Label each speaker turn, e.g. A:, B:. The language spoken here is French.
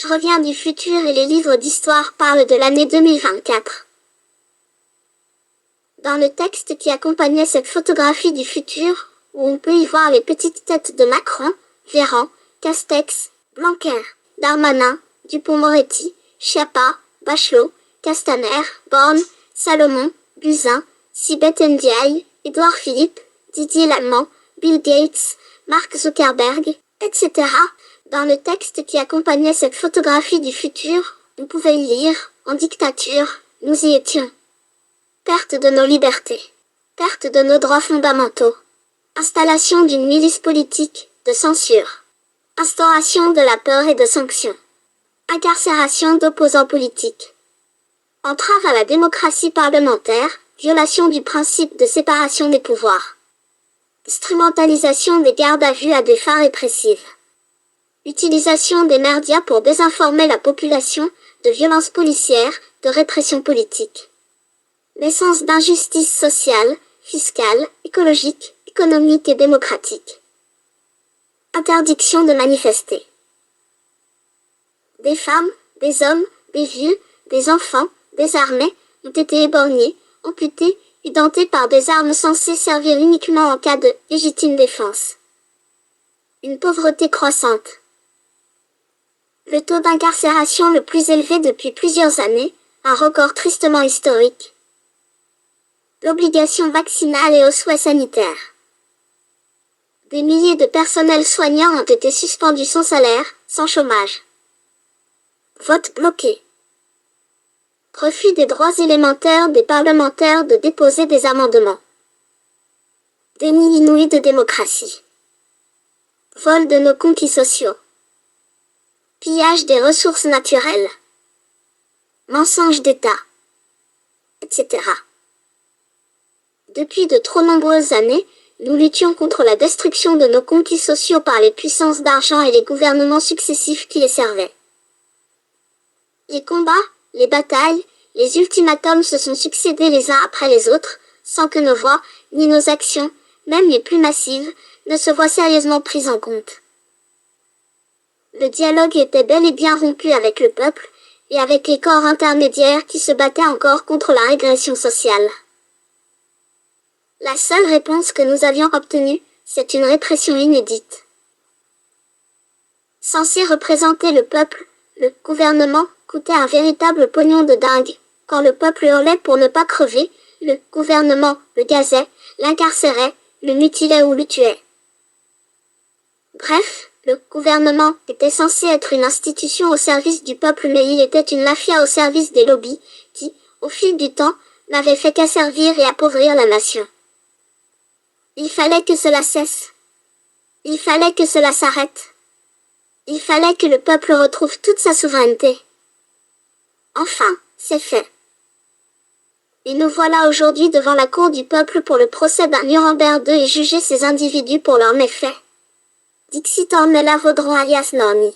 A: Je reviens du futur et les livres d'histoire parlent de l'année 2024. Dans le texte qui accompagnait cette photographie du futur, où on peut y voir les petites têtes de Macron, Véran, Castex, Blanquer, Darmanin, Dupond-Moretti, Schiappa, Bachelot, Castaner, Borne, Salomon, Buzyn, Sibeth Ndiaye, Édouard Philippe, Didier Lallemand, Bill Gates, Mark Zuckerberg, etc. Dans le texte qui accompagnait cette photographie du futur, on pouvait y lire « En dictature, nous y étions ». Perte de nos libertés. Perte de nos droits fondamentaux. Installation d'une milice politique, de censure. Instauration de la peur et de sanctions. Incarcération d'opposants politiques. Entrave à la démocratie parlementaire, violation du principe de séparation des pouvoirs. Instrumentalisation des gardes à vue à des fins répressives. Utilisation des médias pour désinformer la population, de violences policières, de répression politique. Naissance d'injustices sociales, fiscales, écologiques, économiques et démocratiques. Interdiction de manifester. Des femmes, des hommes, des vieux, des enfants, des armés, ont été éborgnés, amputés, édentés par des armes censées servir uniquement en cas de légitime défense. Une pauvreté croissante. Le taux d'incarcération le plus élevé depuis plusieurs années, un record tristement historique. L'obligation vaccinale et aux soins sanitaires. Des milliers de personnels soignants ont été suspendus sans salaire, sans chômage. Vote bloqué. Refus des droits élémentaires des parlementaires de déposer des amendements. Déni inouï de démocratie. Vol de nos conquis sociaux. Pillage des ressources naturelles. Mensonges d'État. Etc. Depuis de trop nombreuses années, nous luttions contre la destruction de nos conquis sociaux par les puissances d'argent et les gouvernements successifs qui les servaient. Les combats, les batailles, les ultimatums se sont succédés les uns après les autres, sans que nos voix, ni nos actions, même les plus massives, ne se voient sérieusement prises en compte. Le dialogue était bel et bien rompu avec le peuple, et avec les corps intermédiaires qui se battaient encore contre la régression sociale. La seule réponse que nous avions obtenue, c'est une répression inédite. Censé représenter le peuple, le gouvernement coûtait un véritable pognon de dingue. Quand le peuple hurlait pour ne pas crever, le gouvernement le gazait, l'incarcérait, le mutilait ou le tuait. Bref, le gouvernement était censé être une institution au service du peuple, mais il était une mafia au service des lobbies qui, au fil du temps, n'avaient fait qu'asservir et appauvrir la nation. Il fallait que cela cesse. Il fallait que cela s'arrête. Il fallait que le peuple retrouve toute sa souveraineté. Enfin, c'est fait. Et nous voilà aujourd'hui devant la cour du peuple pour le procès d'un Nuremberg II et juger ces individus pour leurs méfaits. Dixit Ornella Vaudron alias Normi.